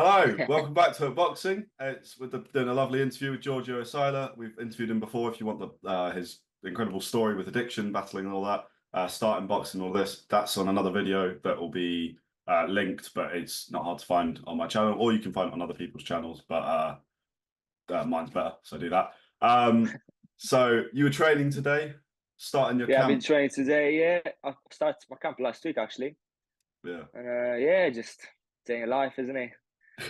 Hello, welcome back to Boxing. Doing a lovely interview with Giorgio Isaila. We've interviewed him before. If you want his incredible story with addiction, battling, and all that, starting boxing, all this, that's on another video that will be linked, but it's not hard to find on my channel, or you can find it on other people's channels. But mine's better, so do that. So you were training today, starting your Yeah, I've been camp. training today. Yeah, I started my camp last week actually. Yeah, And yeah, just staying alive, isn't it?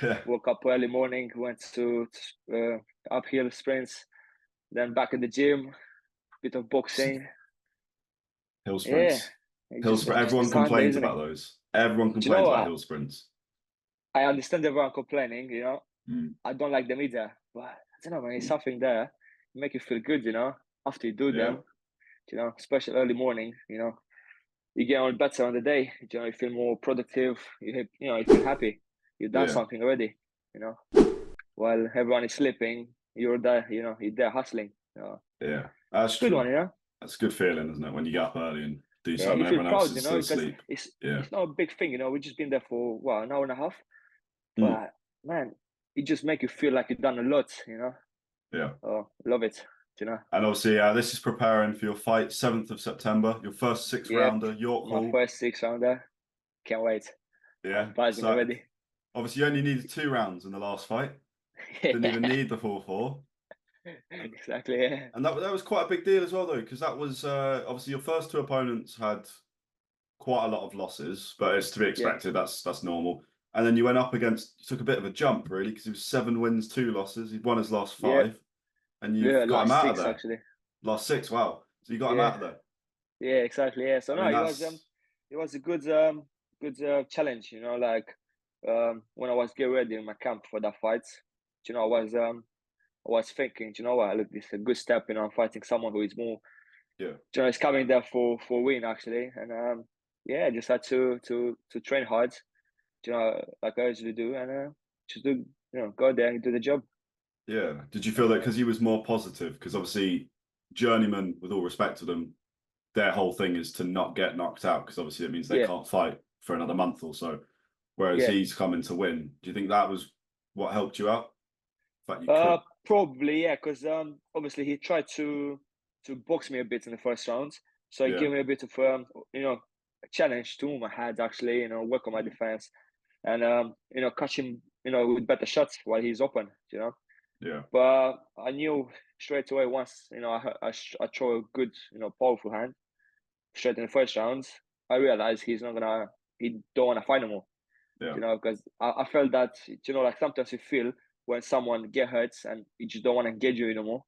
yeah, Woke up early morning, went to uphill sprints, then back at the gym, bit of boxing. hill Yeah, sprints. it's Hill just sprint. just a Everyone Sunday, complains isn't it? about those. Everyone Do you know complains about what? hill sprints. I understand everyone complaining. Mm. I don't like them either, but I don't know, man. It's something there, make you feel good. After you do Yeah, them. Especially early morning. You get on better on the day. You feel more productive. You feel happy. You've done yeah. something already. You know, while everyone is sleeping, you're there. You're there hustling. Yeah, that's Good one. true. That's a good feeling, isn't it? When you get up early and do Yeah, something, you feel everyone else proud. is still Because asleep. it's Yeah. it's not a big thing. We've just been there for what, an hour and a half, Mm. but man, it just make you feel like you've done a lot. Yeah. Oh, love it. You know. And obviously, this is preparing for your fight, 7th of September, your first six Yep, rounder, York my Hall. first six rounder. Can't wait. Yeah. I'm buzzing So already. obviously, you only needed 2 rounds in the last fight. Didn't even Yeah, need the 4-4. exactly. Yeah. And that was quite a big deal as well, though, because that was obviously your first two opponents had quite a lot of losses, but it's to be Yeah. expected. That's normal. And then you went up against, you took a bit of a jump, really, because it was 7 wins, 2 losses. He'd won his last Yeah. five, and you've Yeah. got him Last out of six there. actually. Last six, wow. So you got him out Yeah. of there. Yeah, exactly. Yeah. So I no, mean, it that's was a good challenge. Like when I was getting ready in my camp for that fight, I was thinking, what, look, this is a good step. I'm fighting someone who is more, yeah, is coming there for win actually, and yeah, I just had to train hard, like I usually do, and just do, go there and do the job. yeah. Did you feel that because he was more positive? Because obviously, journeyman, with all respect to them, their whole thing is to not get knocked out because obviously it means they Yeah, can't fight for another month or so. Whereas yeah. he's coming to win. Do you think that was what helped you out? The fact you could, Probably, yeah, because obviously he tried to box me a bit in the first round, so he yeah, gave me a bit of a challenge to move my head actually, work on my defense, and catch him, with better shots while he's open, yeah, But I knew straight away once, I throw a good, powerful hand straight in the first round. I realized he don't wanna fight no more, yeah, because I felt that, like sometimes you feel when someone get hurt and he just don't want to engage you anymore,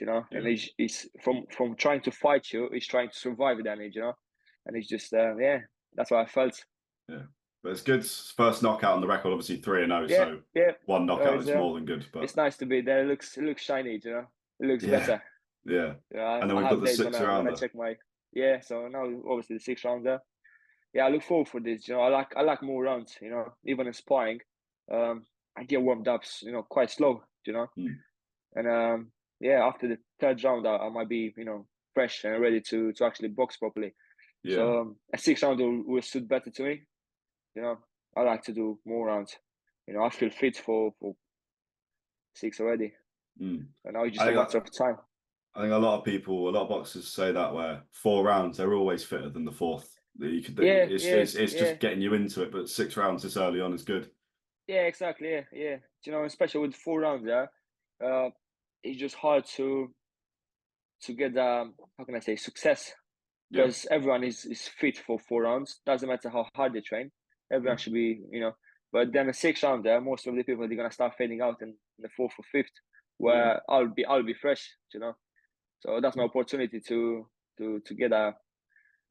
and yeah, he's from trying to fight you, he's trying to survive the damage, and it's just, yeah, that's what I felt. yeah. But it's good. First knockout on the record, obviously 3-0, Yeah, so yeah. one No, knockout is more than good. it's But nice to be there. It looks shiny, it looks yeah, better. yeah. And then I we've got have the days six when I rounder. check my, yeah. So now obviously the six rounder. Yeah, I look forward for this. I like more rounds. Even in sparring, I get warmed up, quite slow. Mm. And yeah, after the third round, I might be, fresh and ready to actually box properly. Yeah. So a six round will suit better to me. You know, I like to do more rounds. I feel fit for six already, Mm. and now it's I just a think matter of time. I think a lot of people, a lot of boxers say that where 4 rounds they're always fitter than the fourth. Yeah, It's yeah, it's yeah, just getting you into it, but 6 rounds this early on is good. yeah, exactly. Yeah, yeah. Especially with four rounds, yeah, uh, it's just hard to get how can I say, success, Yeah, because everyone is fit for four rounds. Doesn't matter how hard they train. yeah, Everyone should be, But then the sixth round, there, most of the people they're gonna start fading out in the fourth or fifth, yeah, where I'll be fresh. So that's my opportunity to get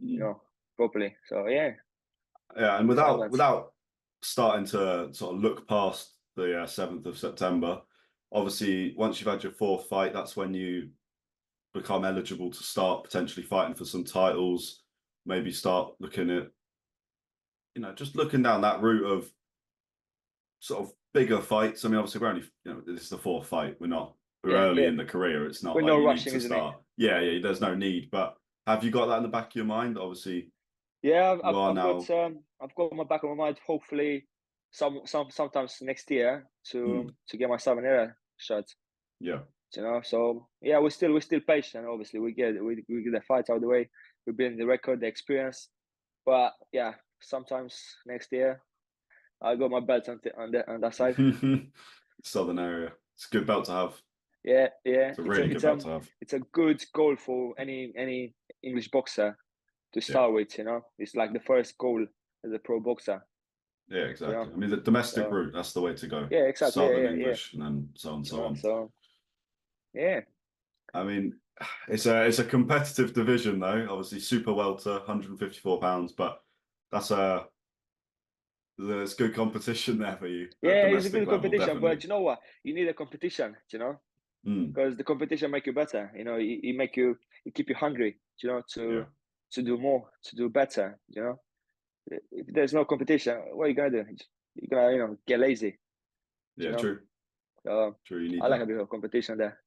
mm. properly. So yeah, Yeah. And that's how I without went. without starting to sort of look past the 7th of September, obviously once you've had your fourth fight, that's when you become eligible to start potentially fighting for some titles. Maybe start looking at just looking down that route of sort of bigger fights. I mean, obviously, we're only, this is the fourth fight. We're Yeah, early yeah. in the career. It's not We're like no you need rushing, to isn't it? start. Yeah, yeah, there's no need. But have you got that in the back of your mind? Obviously, Yeah, you are now. I've got my back of my mind. Hopefully, sometimes next year Mm. to get myself an era shot. Yeah. So yeah, we're still patient. Obviously, we get the fight out of the way. We build the record, the experience. But yeah, sometimes next year I got my belt on that side. Southern area. It's a good belt to have. Yeah. It's a It's a really good it's belt a to have. it's a good goal for any English boxer to Yeah. start with. It's like the first goal as a pro boxer. Yeah, You know, exactly. I mean, the domestic so route, that's the way to go. yeah, exactly. Southern Yeah. English and then so on, so on. So yeah, I mean, it's a competitive division though. Obviously, super welter, 154 pounds, but that's there's good competition there for you at yeah, it's a domestic good level, competition. definitely. But you know what? You need a competition. Mm, Because the competition make you better. It keep you hungry. yeah, To do more, to do better. If there's no competition, what are you gonna do? You're gonna get lazy. You yeah, know. true, So true. You need I like a that. bit of competition there.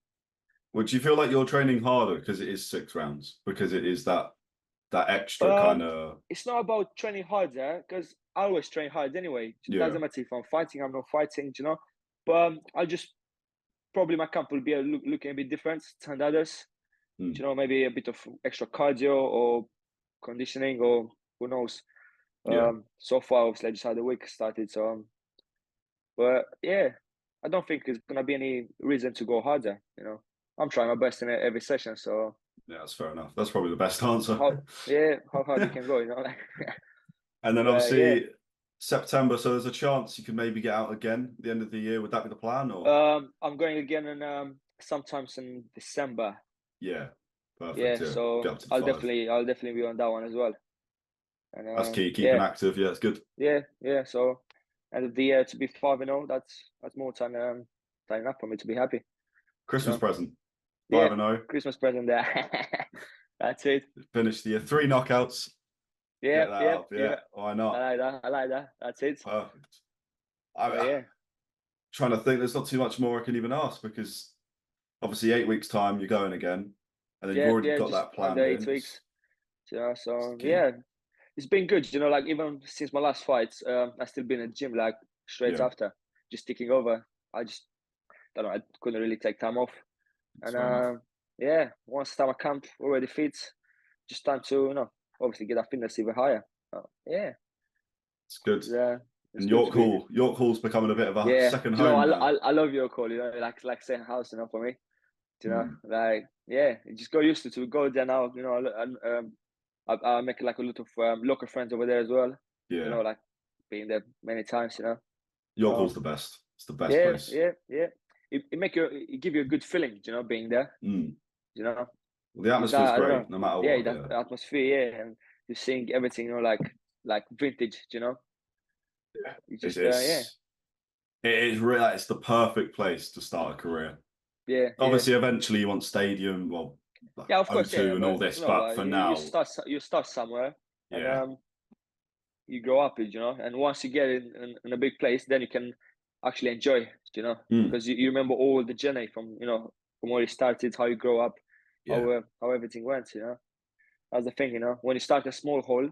Would you feel like you're training harder because it is 6 rounds, because it is that extra kind Um, of it's not about training hard there because I always train hard anyway. It yeah, doesn't matter if I'm fighting, I'm not fighting. But I'll just probably my camp will be looking a bit different than others. mm, Maybe a bit of extra cardio or conditioning or who knows. yeah. So far, obviously, I just had the week started. But yeah, I don't think there's gonna be any reason to go harder. I'm trying my best in every session. So Yeah, that's fair enough. That's probably the best answer. how hard you can go, And then But yeah, obviously September, so there's a chance you could maybe get out again at the end of the year. Would that be the plan or? I'm going again in sometimes in December. Yeah, perfect. Yeah, Yeah, get so up to I'll five. definitely I'll definitely be on that one as well. And That's key. Keeping yeah, active. Yeah, it's good. yeah. So end of the year to be 5-0, that's more than enough for me to be happy. You Christmas know, present. yeah, 5-0. Christmas present there. That's it. Finish the year. 3 knockouts. Get that up. Yeah. Yeah, why I not? like that. I like that. That's it. Perfect. I'm But yeah, trying to think. There's not too much more I can even ask because obviously 8 weeks time you're going again, and then you've already yeah. got Just that under planned 8 weeks. in. It's So key. yeah, it's been good. Like even since my last fight, I still been in the gym like straight Yeah, after, just taking over. I just don't know. I couldn't really take time off, it's and fair enough. yeah, once summer camp already fits, just time to obviously get that fitness even higher. Yeah, It's good. yeah, it's And good to be. York Hall's becoming a bit of a Yeah, second home now. I love your call. Like second house. For me. Hmm. Like yeah, you just got used to go there now. And I make like a lot of local friends over there as well. Yeah, Like being there many times. York Hall's So the best. It's the best yeah, place. yeah. It give you a good feeling. Being there. Mm. You know, Well, the it's atmosphere's that I don't know. great, no matter Yeah, what. that Yeah, atmosphere. Yeah, and you're seeing everything. Like vintage. You it's just yeah, it's it is really it's the perfect place to start a career. yeah. Obviously, eventually you want stadium, well, like Yeah, of course, yeah. O2 and all But this, but for now, you start somewhere, and yeah, you grow up, and once you get in a big place, then you can actually enjoy, mm, because you remember all the journey from from where you started, how you grow up, yeah, how everything went. That's the thing. When you start a small hole,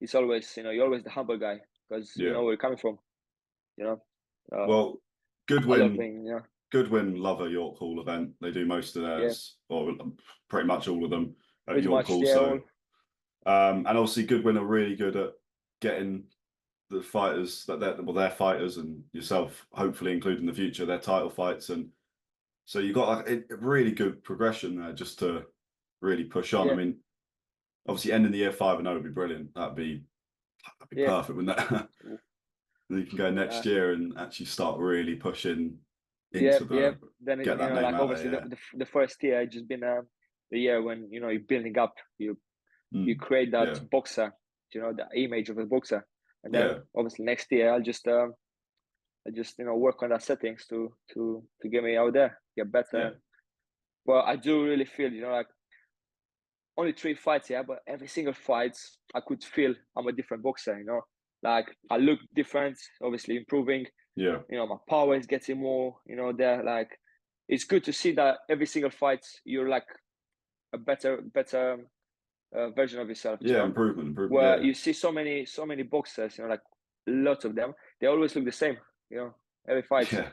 it's always you're always the humble guy because you yeah. know where you're coming from. You know, Well, good I love win, being good win. Love a York Hall event. They do most of yeah, theirs, or pretty much all of them at pretty York much Hall. yeah, So, all and obviously, Goodwin are really good at getting the fighters they're fighters and yourself, hopefully, including the future, their title fights, and so you got like a really good progression there just to really push on. I yeah, mean, obviously, ending the year 5-0 would be brilliant. That'd be yeah. perfect, wouldn't that? Then you can go next Uh, year and actually start really pushing Yeah, into yeah. the Then get that name like out there. obviously Yeah, the first year just been the year when you're building up, you mm, create that yeah, boxer, the image of a boxer, and yeah, then obviously next year I just work on that settings to get me out there, get yeah, better. But I do really feel like only 3 fights, yeah, but every single fight I could feel I'm a different boxer, like I look different, obviously improving. yeah, My power is getting more, there. Like, it's good to see that every single fight you're like a better version of yourself. yeah. Improvement, Where yeah, you see so many boxers, like lots of them, they always look the same. Every fight. Yeah,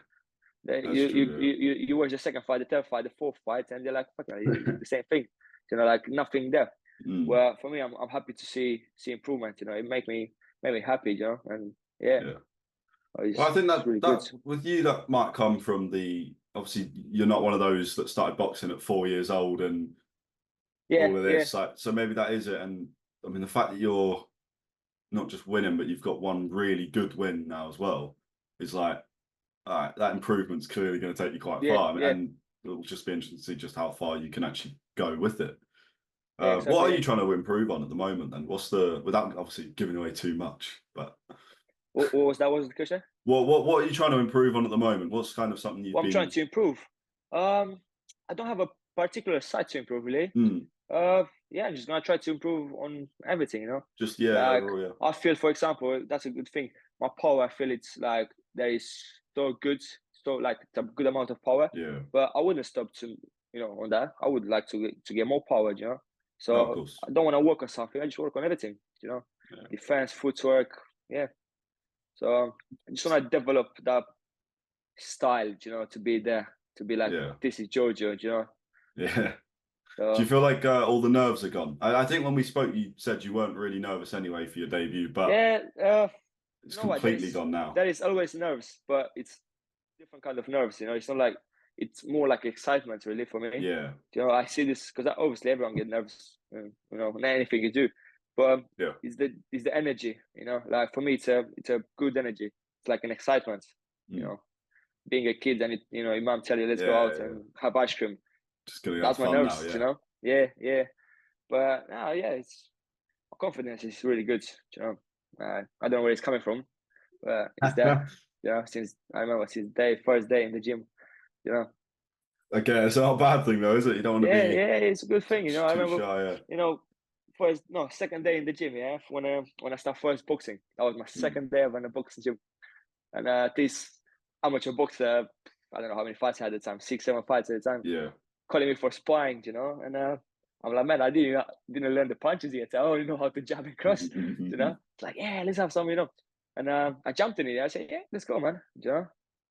that's You true. you watch the second fight, the third fight, the fourth fight, and they're like, fucking, the same thing. Like nothing there. Yeah. Mm, Well, for me, I'm happy to see improvement. It make me happy. And yeah, yeah. Well, I think it's really good. that with you, that might come from obviously you're not one of those that started boxing at 4 years old and Yeah, all of yeah, this. Like, so maybe that is it. And I mean, the fact that you're not just winning, but you've got one really good win now as well is like, all right, that improvement's clearly going to take you quite yeah, far. yeah, And it'll just be interesting to see just how far you can actually go with it. yeah, What exactly. are Yeah. you trying to improve on at the moment then? Without obviously giving away too much, but What was that? What was the question? what are you trying to improve on at the moment? What's kind of something you've What I'm trying been, to improve. I don't have a particular side to improve really. mm, Yeah, I'm just gonna try to improve on everything. just, yeah, Like overall, yeah. I feel, for example, that's a good thing. My power, I feel it's like there is so good, so like a good amount of power. Yeah. But I wouldn't stop to on that. I would like to get more power. Oh, of So course. I don't want to work on something. I just work on everything. Yeah. Defense, footwork. Yeah. So I just want to develop that style. To be there, to be like Yeah. this is Giorgio. Yeah. Do you So feel like all the nerves are gone? I think when we spoke, you said you weren't really nervous anyway for your debut, but yeah. it's You know what? There completely is gone now. there is always nerves, but it's different kind of nerves. It's not like it's more like excitement really for me. Yeah. I see this because obviously everyone get nervous. On anything you do, but Yeah. it's the energy. Like for me, it's a good energy. It's like an excitement. You Mm. know, being a kid and your mom tell you let's go Yeah. out Yeah. and have ice cream. Just gonna have That's my fun now. nerves. Yeah. Yeah, yeah. But now, yeah, it's my confidence is really good. I don't know where it's coming from, but it's there. Since I remember since first day in the gym. You know, Okay, it's not a bad thing though, is it? You don't want to yeah, be yeah, it's a good thing. I too remember, shy. Yeah. first no second day in the gym. Yeah, when I start first boxing, that was my Mm. second day of in the boxing gym, and this amateur boxer, I don't know how many fights I had at the time, 6, 7 fights at the time, Yeah. calling me for sparring. And I'm like, man, I didn't learn the punches yet. I only know how to jab and cross. It's like, yeah, let's have some. And I jumped in it. I said, yeah, let's go, man. Yeah.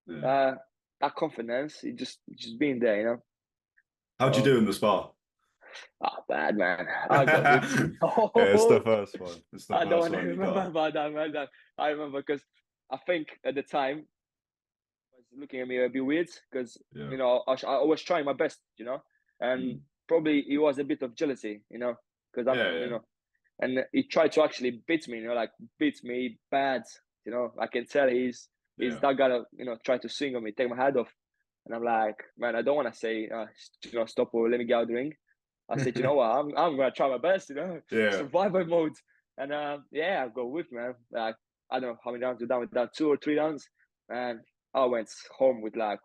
Uh, that confidence, it just being there. How'd you So, do in the spa? oh, bad man. I got whipped. Yeah, it's the Oh, first one. It's the I don't first want to one you remember got. about that, man. I remember because I think at the time was looking at me a bit weird because Yeah. I was trying my best, and Mm. probably it was a bit of jealousy, because I'm Yeah. Yeah. and he tried to actually beat me, like beat me bad, I can tell he's Yeah. that guy that try to swing on me, take my head off, and I'm like, man, I don't want to say stop or let me get out of the ring. I said, you know what, I'm gonna try my best, Yeah. survival mode, and yeah, I go with man, like I don't know how many rounds we're done with that, 2 or 3 rounds, and I went home with like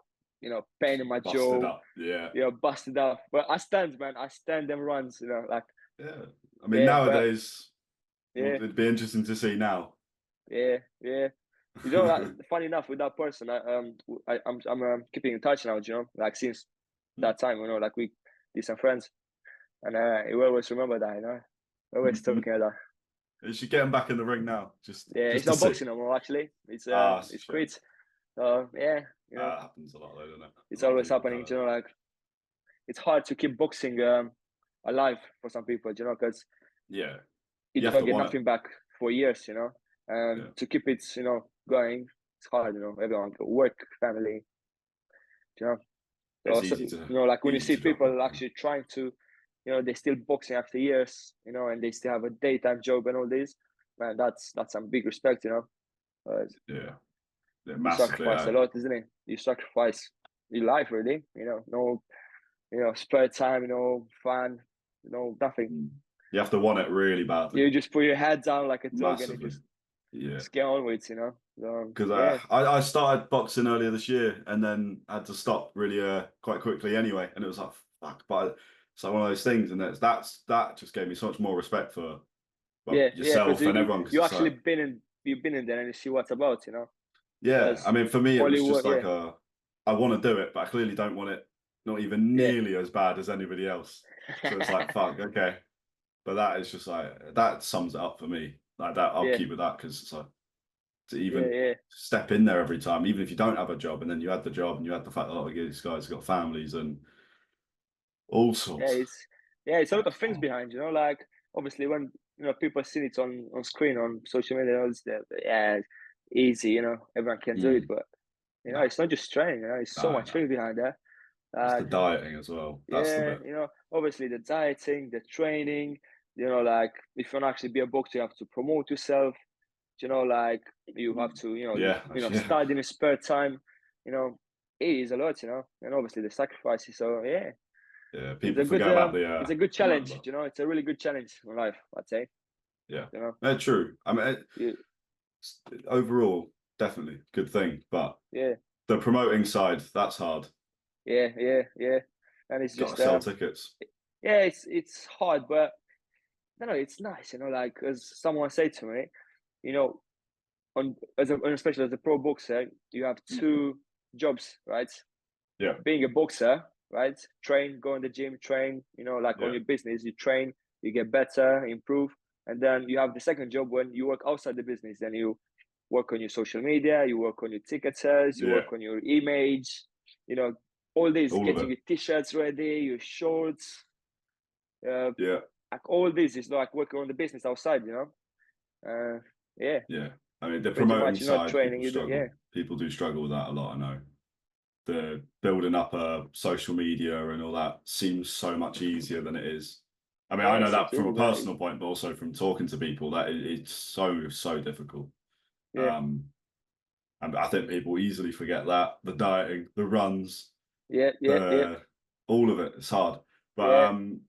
pain in my Busted jaw, up. Yeah. busted up. But I stand, man. I stand them runs, like Yeah. I mean, yeah, but nowadays, yeah, it'd be interesting to see now. yeah, yeah. Funny enough, with that person, I'm keeping in touch now. Like since Mm. that time, like we decent friends, and he will always remember that. Always talking about that. You should get him back in the ring now, Yeah, just it's to not see. boxing no more. Actually, it's It's a it's shame. quit. So yeah, That happens a lot, though, doesn't it? A it's lot of always people happening. tell it. Like it's hard to keep boxing alive for some people. Because Yeah. you You have don't to get want it. nothing back for years, and Yeah. to keep it, going, it's hard, everyone got work, family, you know. It's So, like when you easy see to drop it. people actually trying to, they're still boxing after years, and they still have a daytime job and all this, man, that's some big respect, uh, Yeah. Yeah, you massively. sacrifice a lot, isn't it? You sacrifice your life, really, no, spare time, fun, nothing. Mm. You have to want it really badly. You just put your head down like a dog and you Massively. Yeah. just get on with, Because yeah. I started boxing earlier this year and then had to stop really quite quickly anyway. And it was like, fuck, but it's like one of those things. And that just gave me so much more respect for, well, Yeah, because yourself and everyone. Because you it's actually like, you've been in there and you see what's about, yeah, I Because mean, for me, it was just Hollywood, like yeah, I want to do it, but I clearly don't want it not even yeah, nearly as bad as anybody else. So it's like, fuck, okay. But that is just like, that sums it up for me. Like that, I'll yeah, keep with that because it's like, to even step in there every time, even if you don't have a job, and then you had the job and you had the fact that a lot of these guys have got families and all sorts. It's a lot of things behind, you know, like obviously when people see it on screen on social media, it's easy, you know, everyone can do it, but it's not just training, you know, it's so much things behind that. It's the dieting as well. That's the bit. You know, obviously the dieting, the training, you know, like if you want to actually be a boxer, you have to promote yourself. You know, like you have to, study in your spare time. You know, it is a lot, you know, and obviously the sacrifices. So people forget about the. It's a good challenge. You know, it's a really good challenge in life, I'd say. Yeah, you know, true. I mean, overall, definitely good thing, but the promoting side, that's hard. Yeah, and it's Got just to sell tickets. Yeah, it's hard, but no, it's nice, you know. Like as someone said to me, you know, especially as a pro boxer, you have two jobs, right? Yeah. Being a boxer, right? Train, go in the gym, train. You know, like on your business, you train, you get better, improve, and then you have the second job when you work outside the business. Then you work on your social media, you work on your ticket sales, you work on your image. You know, all this, getting your t-shirts ready, your shorts. Like all this is like working on the business outside, you know. Yeah. I mean, the promoting side, training, people struggle. People do struggle with that a lot, I know. The building up a social media and all that seems so much easier than it is. I mean, I know that from a personal point, but also from talking to people, that it's so difficult. And I think people easily forget that the dieting, the runs, all of it. It's hard, but and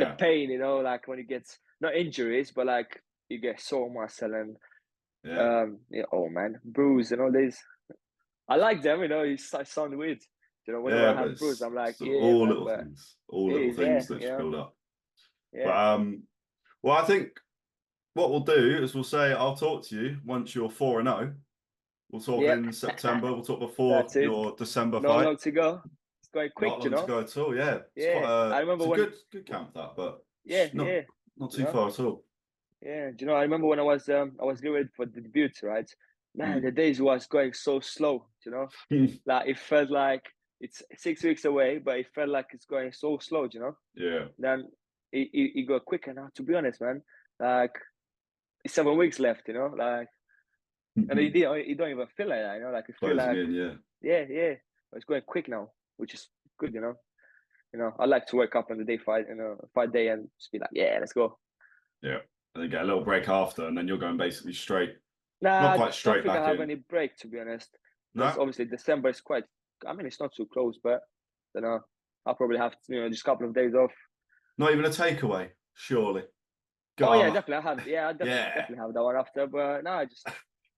the pain, you know, like when you get not injuries, but like you get sore muscle and oh man, bruise and all this. I like them, you know. I sound weird, you know. Whenever I have bruise, I'm like, all man, little things that just build up. But well, I think what we'll do is we'll say I'll talk to you once you're 4-0. We'll talk in September. We'll talk before your December fight. Not long to go. It's going quick, not long to go at all. Yeah, it's quite I remember it's a good camp that, but not too far at all. Yeah, do you know? I remember when I was getting ready for the debut, right? Man, the days was going so slow. You know, like it felt like it's 6 weeks away, but it felt like it's going so slow. You know. Yeah. Then it got quicker now. To be honest, man, like it's 7 weeks left. You know, like, and you don't even feel like that. You know, like you feel like it's going quick now, which is good. You know, I like to wake up on the day fight, fight day, and just be like, let's go. Yeah. And then get a little break after, and then you're going basically straight. Nah, not quite straight. I don't think I have any break, to be honest. Because obviously December is quite. I mean, it's not too close, but I don't know. I'll probably have just a couple of days off. Not even a takeaway, surely. Definitely. I definitely have that one after. But no, just a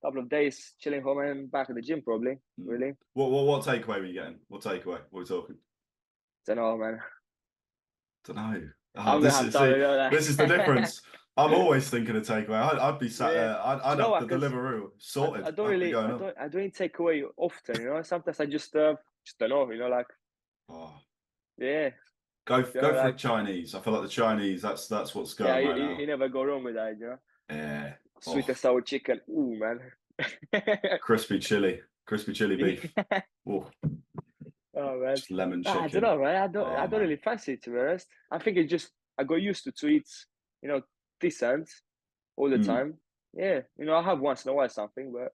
couple of days chilling home and back at the gym, probably. Really. What takeaway were you getting? What takeaway? What are we talking? Don't know, man. Don't know. This is the difference. I'm always thinking of takeaway. I'd be sat there. I'd have the Deliveroo sorted. I don't eat takeaway often. You know, sometimes I just don't know. You know, like. Go for Chinese. I feel like the Chinese. That's what's going right now. You never go wrong with that, you know. Yeah. Sweet and sour chicken. Ooh, man. Crispy chili beef. Oh man. Just lemon chicken. I don't know, right? I don't really fancy it, to be honest. I think I got used to eat, decent all the time. Yeah, I have once in a while something, but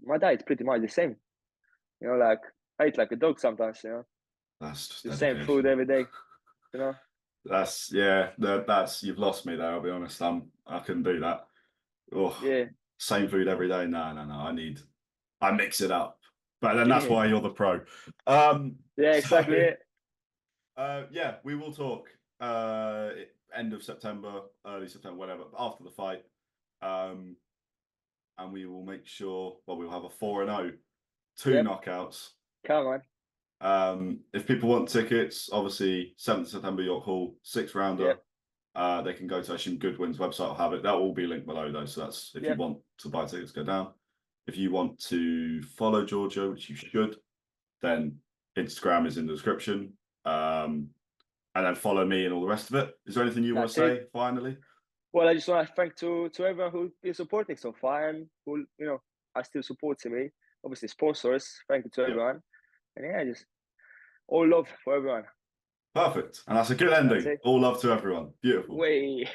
my diet's pretty much the same. You know, like I eat like a dog sometimes. You know, that's just the same food every day. You know. That's you've lost me there. I'll be honest. I couldn't do that. Same food every day. No. I mix it up. But then that's why you're the pro. Exactly. We will talk end of September, early September, whatever, after the fight. And we will make sure, we'll have a 4-0, 2 knockouts. Come on. If people want tickets, obviously 7th September, York Hall, 6th rounder. They can go to Goodwin's website. I'll have it. That will all be linked below though. So that's if you want to buy tickets, go down. If you want to follow Giorgio, which you should, then Instagram is in the description. And then follow me and all the rest of it. Is there anything you want to say finally? Well, I just want to thank to everyone who's been supporting so far and who are still supporting me. Obviously, sponsors. Thank you to Yeah. everyone. And yeah, just all love for everyone. Perfect. And that's a good ending. All love to everyone. Beautiful. Way.